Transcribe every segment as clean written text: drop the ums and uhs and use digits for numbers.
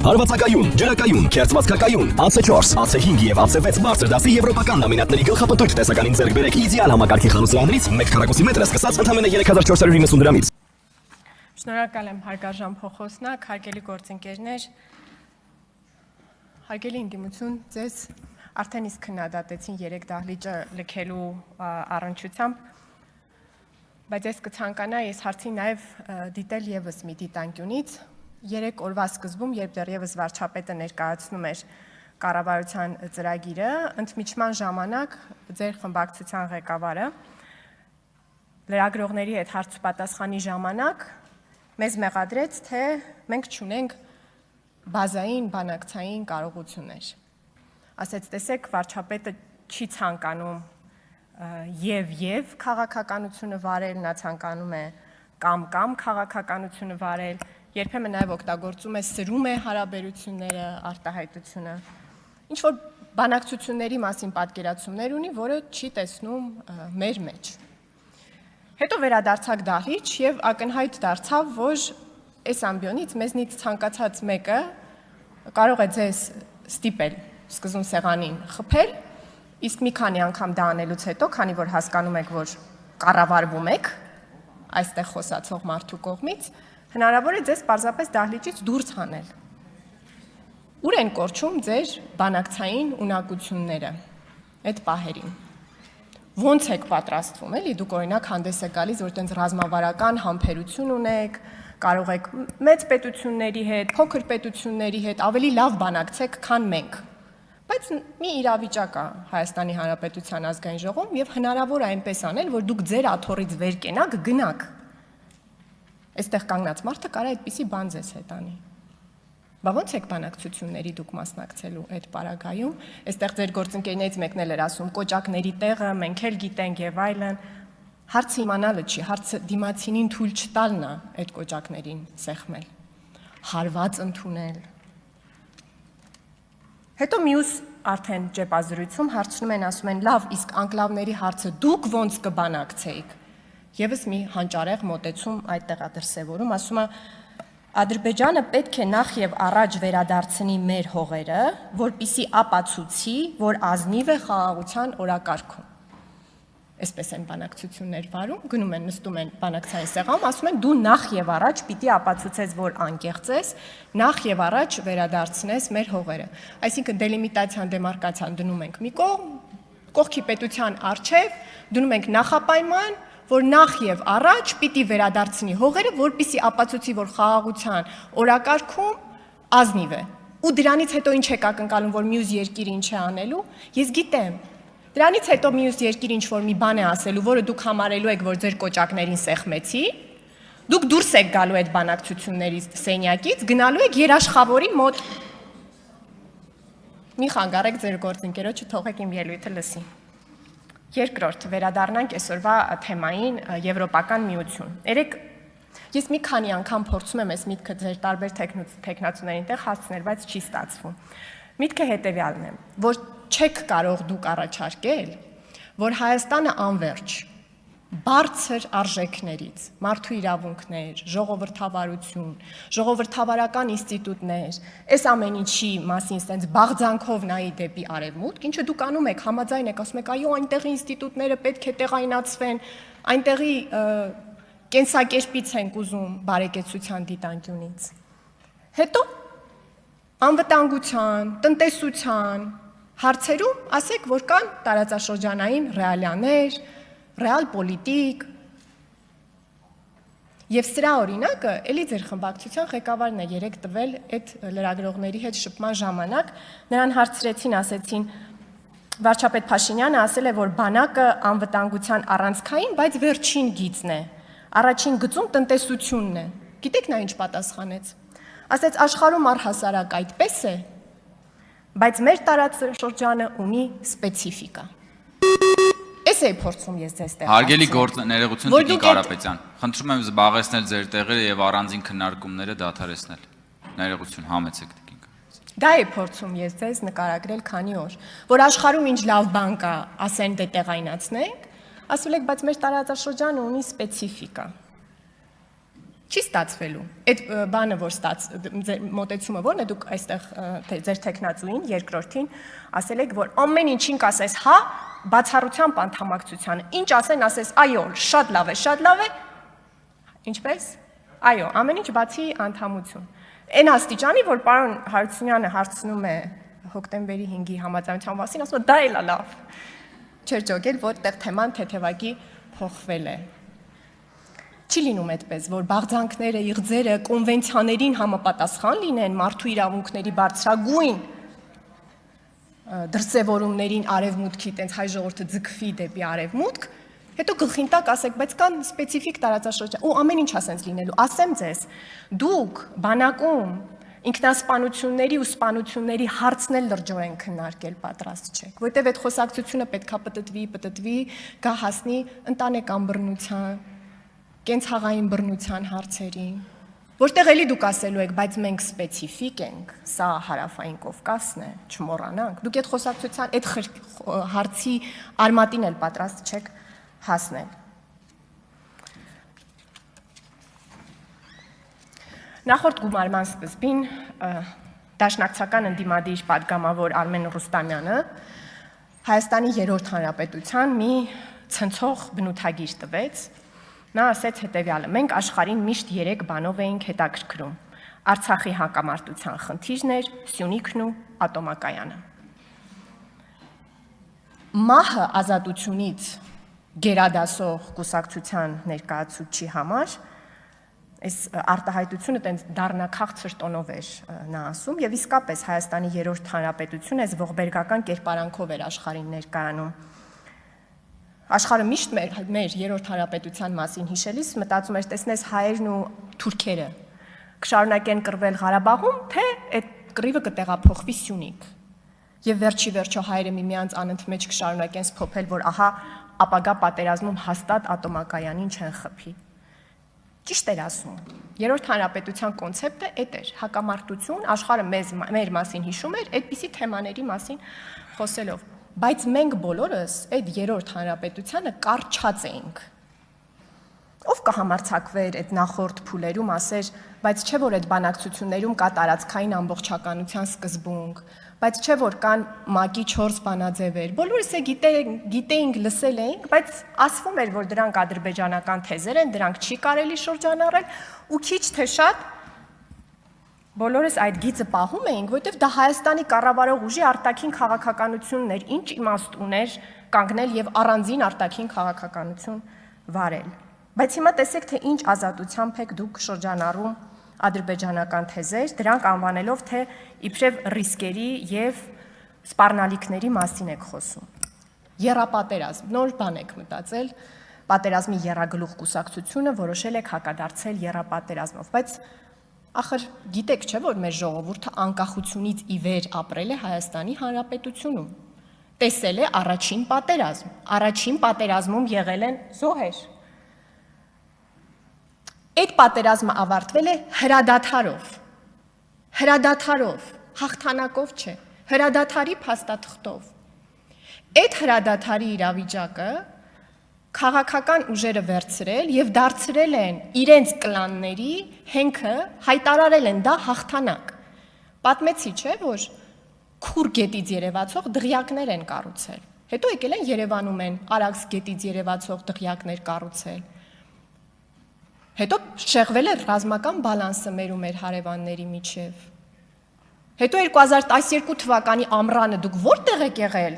Հարվածակայուն, ջրակայուն, քերծվածքակայուն, AC4, AC5 եւ AC6 բարձր դասի եվրոպական լամինատների գլխապտույտ տեսականին ձեռք բերեք իդեալ համակարգի խանութներից 1 քառակուսի մետր սկսած ընդամենը 3490 դրամից։ Շնորհակալ եմ հարգարժան փոխոսնակ, հարգելի գործընկերներ, հարգելի ընդդիմություն, ձեզ արդեն իսկ քննադատեցին 3 դահլիճը լքելու առնչությամբ, բայց ես կցանկանայի այս հարցին նաև դիտել եւս մի դիտանկյունից 3 օրվա սկզբում, երբ դեռևս վարչապետը ներկայացնում էր կառավարության ծրագիրը, ընդմիջման ժամանակ ձեր խմբակցության ղեկավարը լրագրողների հետ հարցուպատասխանի ժամանակ մեզ մեղադրեց, թե մենք չունենք բազային բանակցային կարողություններ։ Ասեց, տեսեք, վարչապետը չի ցանկանում եւ քաղաքականությունը վարել, նա ցանկանում է կամ քաղաքականությունը վարել, երբեմն նաև օգտագործում է, սրում է հարաբերությունները, արտահայտությունը, ինչ որ բանակցությունների մասին պատկերացումներ ունի, որը չի տեսնում մեր մեջ։ Հետո վերադարձակ դահլիճ եւ ակնհայտ դարձավ, որ այս ամբիոնից մեզնից ցանկացած մեկը կարող է ձեզ ստիպել սկզբում սեղանին խփել, իսկ մի քանի անգամ դա անելուց հետո, քանի որ հասկանում եք, որ կառավարվում եք այստեղ խոսացող մարդու կողմից, հնարավոր է ձեզ պարզապես դահլիճից դուրս հանել։ Ուր են կորչում ձեր բանակցային ունակությունները այդ պահերին։ Ոնց եք պատրաստվում, էլի, դուք օրինակ հանդես եք գալիս, որ տենց ռազմավարական համբերություն ունեք, կարող եք մեծ պետությունների հետ, փոքր պետությունների հետ ավելի լավ բանակցեք, քան մենք։ Բայց մի իրավիճակ է Հայաստանի Հանրապետության ազգային ժողովում եւ հնարավոր է այնպես անել, որ դուք ձեր աթոռից վեր կենաք, գնաք։ Այստեղ կանգնած մարդը կարա այդպիսի բան ձեզ հետ անի։ Բա ո՞նց եք բանակցությունների դուք մասնակցելու այդ պարագայում։ Այստեղ ձեր գործընկերներից մեկն էլ էր ասում, կոճակների տեղը մենք էլ գիտենք եւ այլն։ Հարցը իմանալը չի, հարցը դիմացինին թույլ չտալն է այդ կոճակներին սեղմել։ Հարված ընդունել։ Հետո մյուս արդեն ճեպազրույցում հարցնում են, ասում են, լավ, իսկ անկլավների հարցը դուք ո՞նց կբանակցեիք։ Եվս մի հանճարեղ մոտեցում այդտեղ է դրսևորում, ասում է Ադրբեջանը պետք է նախ եւ առաջ վերադարձնի մեր հողերը, որպիսի ապացուցի, որ ազնիվ է խաղաղության օրակարգում։ Այսպես են բանակցություններ վարում, գնում են, նստում են բանակցային սեղանում, ասում են դու նախ եւ առաջ պիտի ապացուցես, որ անկեղծ ես, նախ եւ առաջ վերադարձնես մեր հողերը։ Այսինքն դելիմիտացիան, դեմարկացիան դնում ենք մի կողմ, կողքի պետության առջև դնում ենք նախապայման, որ նախ եւ առաջ պիտի վերադարձնի հողերը, որպիսի ապացուցի, որ խաղաղության օրակարգում ազնիվ է։ Ու դրանից հետո ինչ եք ակնկալում, որ մյուս երկիրը ինչ է անելու։ Ես գիտեմ։ Դրանից հետո մյուս երկիրը ինչ որ մի բան է ասելու, որը դուք համարելու եք, որ ձեր կոճակներին սեղմեցի, դուք դուրս եք գալու այդ բանակցություններից սենյակից, գնալու եք երաշխավորի մոտ։ Մի խանգարեք ձեր գործընկերոջը, թողեք իմ ելույթը լսի։ Երկրորդ, վերադառնանք այսօրվա թեմային Եվրոպական միություն։ Երեք ես մի քանի անգամ փորձում եմ այս միտքը ձեր տարբեր տեխնացուներին տեղ հասցնել, բայց չի ստացվում։ Միտքը հետևյալն է, որ չեք կարող դուք առաջարկել, որ Հայաստանը անվերջ բարձր արժեքներից, մարդու իրավունքներ, ժողովրդավարություն, ժողովրդավարական ինստիտուտներ, այս ամեն ինչի մասին sense բաղձանքով նայի դեպի արևմուտք, ինչը դուք անում եք, համաձայն եք, ասում եք, այո, այնտեղի ինստիտուտները պետք է տեղայնացվեն, այնտեղի կենսակերպից ենք ուզում բարեկեցության դիտանկյունից։ Հետո անվտանգության, տնտեսության հարցերում ասեք, որ կան տարածաշրջանային ռեալիաներ, ռեալ պոլիտիկ, եւ սրա օրինակը էլի ձեր խմբակցության ղեկավարն է երեք տվել այդ լրագրողների հետ շփման ժամանակ, նրան հարցրեցին, ասեցին, վարչապետ Փաշինյանը ասել է, որ բանակը անվտանգության առանցքային, բայց վերջին գիծն է, առաջին գծում տնտեսությունն է, գիտեք նա ինչ պատասխանեց, ասեց աշխարհում առհասարակ այդպես է, բայց մեր տարածաշրջանը ունի սպეციფიკա։ Ես էի փորձում ես ձեզ տեղ։ Հարգելի ներողություն Տիկին Կարապետյան, խնդրում եմ զբաղեցնել ձեր տեղերը եւ առանձին քննարկումները դադարեցնել։ Ներողություն, համեցեք Տիկին Կարապետյան։ Դա էի փորձում ես ձեզ նկարագրել քանի օր, որ աշխարհում ինչ լավ բան կա, ասեն դե տեղայնացնենք, ասել եք, բայց մեր տարածաշրջանը ունի սպეციფიკա։ Չի ստացվելու։ Այդ բանը, որ մոտեցումը որն է, դուք այստեղ ձեր տեխնացուին, երկրորդին ասել եք, որ ամեն ինչին կասես հա, բացառությամբ անդամակցությանը։ Ինչ ասես, այո, շատ լավ է։ Ինչպես։ Այո, ամեն ինչ բացի անդամություն։ Այն աստիճանի, որ պարոն Հարությունյանը հարցնում է հոկտեմբերի 5-ի համաձայնության մասին, ասում է դա էլ է լավ։ Չէր ճոգել, որտեղ թեման թեթևակի փոխվել է։ Չի լինում այդպես, որ բաղձանքները, իղձերը կոնվենցիաներին համապատասխան լինեն, մարդու իրավունքների բարձրագույն դրսևորումներին արևմուտքի տենց հայ ժողովուրդը ձգվի դեպի արևմուտք, հետո գլխին տակ ասեք, բայց կան սպეციფიկ տարածաշրջան, ու ամեն ինչ ասենց լինելու։ Ասեմ ձեզ, դուք բանակում ինքնասպանությունների ու սպանությունների հարցն էլ լրջորեն քննարկել պատրաստ չեք, որտեղ այդ խոսակցությունը պետքա պտտվի, գա հասնի ընտանեկան բռնության, կենցաղային բռնության հարցերին, որտեղ էլի դուք ասելու եք, բայց մենք սպეციფიկ ենք, սա հարավային Կովկասն է, չմոռանանք, դուք այդ խոսակցության, այդ հարցի արմատին էլ պատրաստ չեք հասնել։ Նախորդ գումարման սկզբին դաշնակցական ընդդիմադիր պատգամավոր Արմեն Ռուստամյանը Հայաստանի երրորդ հանրապետության մի ցնցող բնութագիր տվեց։ Նա ասեց հետևյալը. մենք աշխարհին միշտ 3 բանով էինք հետաքրքրում. Արցախի հակամարտության խնդիրն էր, Սյունիքն ու ատոմակայանը։ Մահը ազատությունից գերադասող կուսակցության ներկայացուցիչի համար այս արտահայտությունը տենց դառնաքաղցր տոնով էր նա ասում եւ իսկապես Հայաստանի երրորդ հանրապետությունը այս ողբերգական կերպարանքով էր աշխարհին ներկայանում։ Աշխարհը միշտ մեր երրորդ հանրապետության մասին հիշելիս մտածում էր, տեսնես հայերն ու թուրքերը կշարունակեն կռվել Ղարաբաղում, թե այդ կռիվը կտեղափոխվի Սյունիք։ Եվ վերջի վերջո հայերը միմյանց անընդմեջ կշարունակեն սփոփել, որ ահա ապագա պատերազմում հաստատ ատոմակայանին չեն խփի։ Ճիշտ էր ասում։ Երրորդ հանրապետության կոնցեպտը այդ էր, հակամարտություն, աշխարհը մեր մասին հիշում էր այդպիսի թեմաների մասին խոսելով, բայց մենք բոլորս այդ երրորդ հանրապետությանը կարճած էինք։ Ով կհամարձակվեր այդ նախորդ փուլերում ասեր, բայց չէ որ այդ բանակցություններում կա տարածքային ամբողջականության սկզբունք, բայց չէ որ կան ՄԱԿ-ի 4 բանաձևեր։ Բոլորս է գիտեինք, լսել էինք, բայց ասվում էր, որ դրանք ադրբեջանական թեզեր են, դրանք չի կարելի շրջանառել, ու քիչ թե շատ բոլորս այդ գիծը պահում էինք, որովհետև դա Հայաստանի կառավարող ուժի արտաքին քաղաքականությունն էր, ինչ իմաստ ուներ կանգնել եւ առանձին արտաքին քաղաքականություն վարել։ Բայց հիմա տեսեք, թե ինչ ազատությամբ եք դուք շրջանառում ադրբեջանական թեզեր, դրանք անվանելով, թե իբրև ռիսկերի եւ սպառնալիքների մասին եք խոսում։ Եռապատերազմ, նոր բան եք մտածել, պատերազմի եռագլուխ կուսակցությունը որոշել եք հակադարձել եռապատերազմով, բայց ախր գիտեք չէ, որ մեր ժողովուրդը անկախությունից ի վեր ապրել է Հայաստանի Հանրապետությունում, տեսել է առաջին պատերազմ, առաջին պատերազմում եղել են զոհեր։ Այդ պատերազմը ավարտվել է հրադադարով, հաղթանակով չէ, հրադադարի փաստաթղթով։ Այդ հրադադարի իրավիճակը քաղաքական ուժերը վերցրել եւ դարձրել են իրենց կլանների հենքը, հայտարարել են դա հաղթանակ։ Պատմեցի չէ, որ Քուր գետից երևացող դղյակներ են կառուցել։ Հետո եկել են Երևանում են Արաքս գետից երևացող դղյակներ կառուցել։ Հետո շեղվել է ռազմական բալանսը մեր ու մեր հարևանների միջև։ Հետո 2012 թվականի ամռանը դուք որտեղ եք եղել,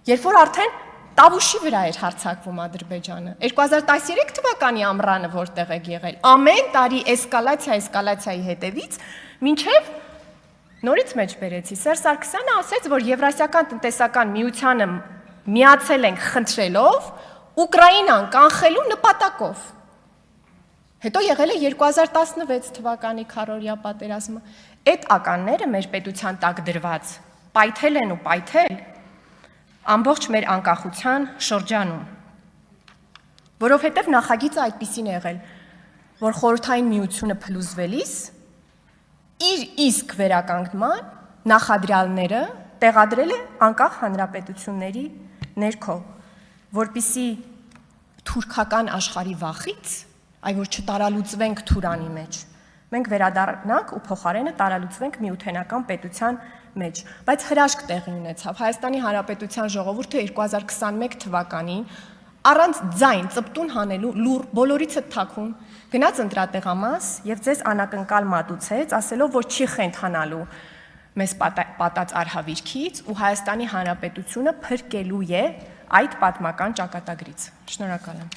երբ որ արդեն Տավուշի վրա էր հարձակվում Ադրբեջանը։ 2013 թվականի ամռանը որտեղ եք եղել։ Ամեն տարի էսկալացիայի հետևից մինչև նորից մեջ բերեցի։ Սերժ Սարգսյանը ասեց, որ Եվրասիական տնտեսական միությանը միացել ենք խնդրելով Ուկրաինան կանխելու նպատակով։ Հետո եղել է 2016 թվականի քառորյա պատերազմը։ Այդ ականները մեր պետության տակ դրված պայթել են ու պայթել ամբողջ մեր անկախության շրջանում, որովհետև նախագիծը այդպիսին է եղել, որ խորհրդային միությունը փլուզվելիս իր իսկ վերականգնման նախադրյալները տեղադրել է անկախ հանրապետությունների ներքո, որպիսի թուրքական աշխարհի վախից այ որ չտարալուծվենք Թուրանի մեջ։ Մենք վերադառնանք ու փոխարենը տարալուծվենք Միութենական պետության մեջ, բայց հրաշք տեղի ունեցավ։ Հայաստանի Հանրապետության ժողովուրդը 2021 թվականին առանց ձայն ծպտուն հանելու լուր բոլորիցը թաքուն գնաց ընտրատեղամաս եւ ձեզ անակնկալ մատուցեց, ասելով, որ չի խենթանալու մեզ պատած արհավիրքից ու Հայաստանի Հանրապետությունը փրկելու է այդ պատմական ճակատագրից։ Շնորհակալ եմ։